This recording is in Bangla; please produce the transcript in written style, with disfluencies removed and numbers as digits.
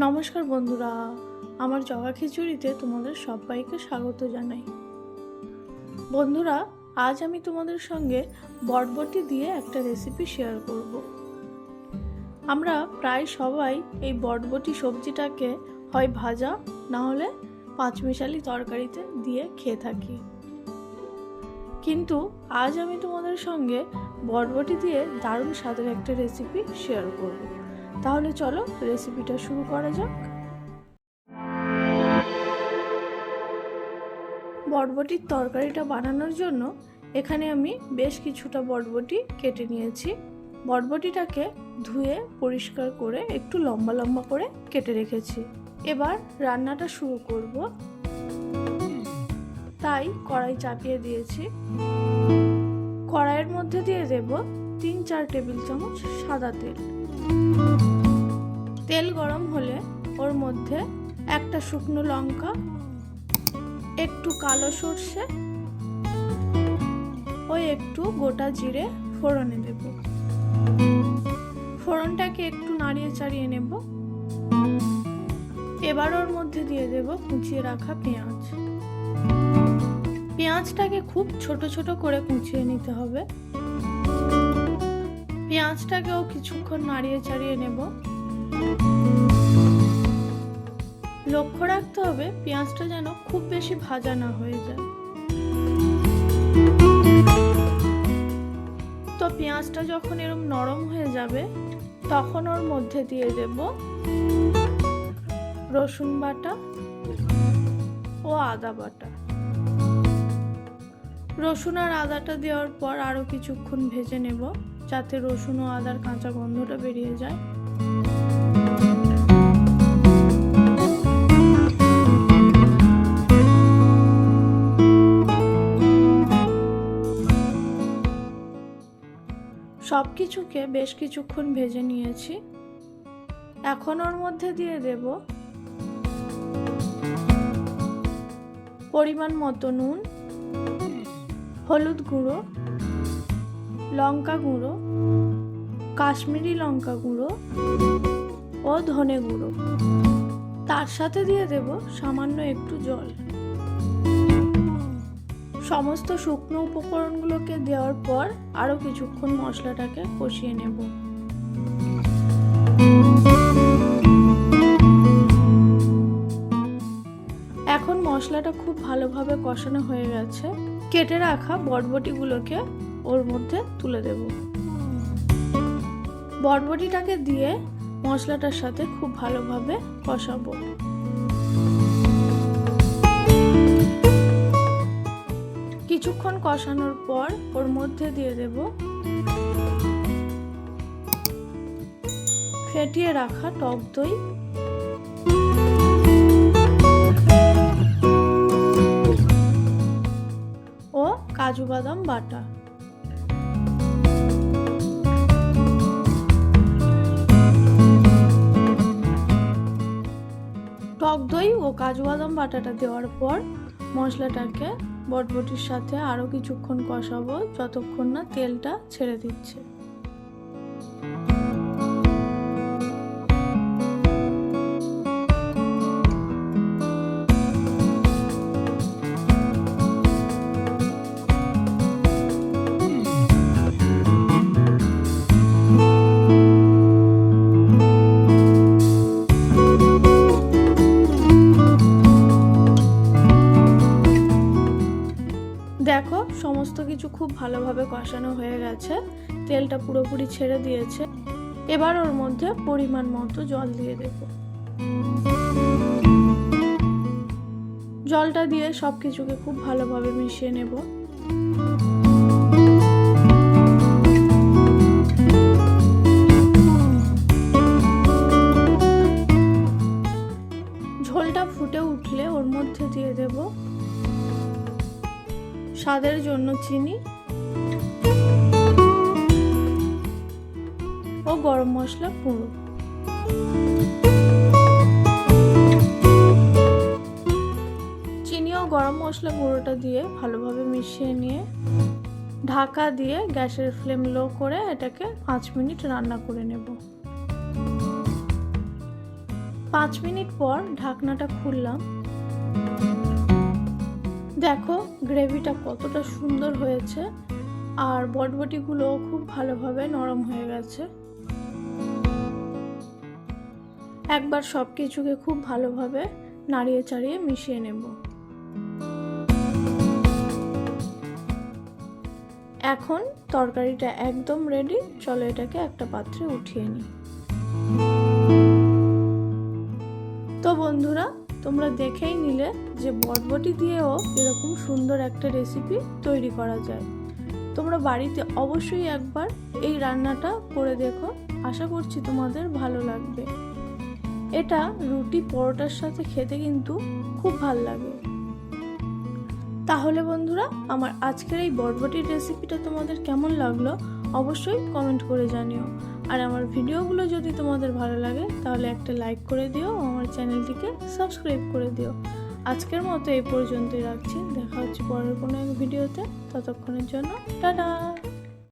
নমস্কার বন্ধুরা, আমার জগা খিচুড়িতে তোমাদের সবাইকে স্বাগত জানাই। বন্ধুরা, আজ আমি তোমাদের সঙ্গে বটবটি দিয়ে একটা রেসিপি শেয়ার করব। আমরা প্রায় সবাই এই বটবটি সবজিটাকে হয় ভাজা না হলে পাঁচমিশালি তরকারিতে দিয়ে খেয়ে থাকি, কিন্তু আজ আমি তোমাদের সঙ্গে বটবটি দিয়ে দারুণ স্বাদের একটা রেসিপি শেয়ার করব। তাহলে চলো রেসিপিটা শুরু করা যাক। বটবটির তরকারিটা বানানোর জন্য এখানে আমি বেশ কিছুটা বটবটি কেটে নিয়েছি। বটবটিটাকে ধুয়ে পরিষ্কার করে একটু লম্বা লম্বা করে কেটে রেখেছি। এবার রান্নাটা শুরু করব, তাই কড়াই চাপিয়ে দিয়েছি। কড়াইয়ের মধ্যে দিয়ে দেব 3-4 টেবিল চামচ সাদা তেল। তেল গরম হলে ওর মধ্যে একটা শুকনো লঙ্কা, একটু কালো সর্ষে ও একটু গোটা জিরে ফোড়নে দেব। ফোড়নটাকে একটু নাড়িয়ে চাড়িয়ে নেব। এবার ওর মধ্যে দিয়ে দেব কুচিয়ে রাখা পেঁয়াজ। পেঁয়াজটাকে খুব ছোট ছোট করে কুচিয়ে নিতে হবে। পেঁয়াজটাকেও কিছুক্ষণ নাড়িয়ে চাড়িয়ে নেব। লক্ষ্য রাখতে হবে পেঁয়াজটা যেন খুব বেশি ভাজা না হয়ে যায়। তো পেঁয়াজটা যখন এরকম নরম হয়ে যাবে তখন ওর মধ্যে দিয়ে দেব রসুন বাটা ও আদা বাটা। রসুন আর আদাটা দেওয়ার পর আরো কিছুক্ষণ ভেজে নেব, যাতে রসুন ও আদার কাঁচা গন্ধটা বেরিয়ে যায়। সব কিছুকে বেশ কিছুক্ষণ ভেজে নিয়েছি। এখন ওর মধ্যে দিয়ে দেব পরিমাণ মতো নুন, হলুদ গুঁড়ো, লঙ্কা গুঁড়ো, কাশ্মীরি লঙ্কা গুঁড়ো ও ধনে গুঁড়ো। তার সাথে দিয়ে দেব সামান্য একটু জল। সমস্ত শুকনো উপকরণগুলোকে দেওয়ার পর আরো কিছুক্ষণ মশলাটাকে কষিয়ে নেব। এখন মশলাটা খুব ভালোভাবে কষানো হয়ে গেছে। কেটে রাখা বটবটিগুলোকে ওর মধ্যে তুলে দেব। বটবটিটাকে দিয়ে মশলাটার সাথে খুব ভালোভাবে কষাবো। কিছুক্ষণ কষানোর পর ওর মধ্যে দিয়ে দেব ফেটিয়ে রাখা টক দই, ও কাজু বাদাম বাটা। টক দই ও কাজু বাদাম বাটাটা দেওয়ার পর মশলাটাকে বটবটির সাথে আরো কিছুক্ষণ কষাবো, যতক্ষণ না তেলটা ছেড়ে দিচ্ছে। দেখো, সমস্ত কিছু খুব ভালোভাবে কষানো হয়ে গেছে, তেলটা পুরোপুরি ছেড়ে দিয়েছে। এবার ওর মধ্যে পরিমাণ মতো জল দিয়ে দেব। জলটা দিয়ে সবকিছুকে খুব ভালোভাবে মিশিয়ে নেব। ঝোলটা ফুটে উঠলে ওর মধ্যে দিয়ে দেব স্বাদের জন্য চিনি ও গরম মশলা গুঁড়ো। চিনি ও গরম মশলা গুঁড়োটা দিয়ে ভালোভাবে মিশিয়ে নিয়ে ঢাকা দিয়ে গ্যাসের ফ্লেম লো করে এটাকে 5 মিনিট রান্না করে নেব। 5 মিনিট পর ঢাকনাটা খুললাম। দেখো গ্রেভিটা কতটা সুন্দর হয়েছে, আর বটবটিগুলো খুব ভালোভাবে নরম হয়ে গেছে। একবার সব কিছুকে খুব ভালোভাবে নাড়িয়ে চাড়িয়ে মিশিয়ে নেব। এখন তরকারিটা একদম রেডি। চলো এটাকে একটা পাত্রে উঠিয়ে নিই। তো বন্ধুরা, তোমরা দেখেই নিলে যে বটবটি দিয়েও এরকম সুন্দর একটা রেসিপি তৈরি করা যায়। তোমরা বাড়িতে অবশ্যই একবার এই রান্নাটা করে দেখো, আশা করছি তোমাদের ভালো লাগবে। এটা রুটি পরোটার সাথে খেতে কিন্তু খুব ভালো লাগে। তাহলে বন্ধুরা, আমার আজকের এই বটবটির রেসিপিটা তোমাদের কেমন লাগলো অবশ্যই কমেন্ট করে জানিও। আর আমার ভিডিওগুলো যদি তোমাদের ভালো লাগে তাহলে একটা লাইক করে দিও, আমার চ্যানেলটিকে সাবস্ক্রাইব করে দিও। আজকের মতো এই পর্যন্তই রাখছি। দেখা হচ্ছে পরের কোনো এক ভিডিওতে। ততক্ষণের জন্য টাটা।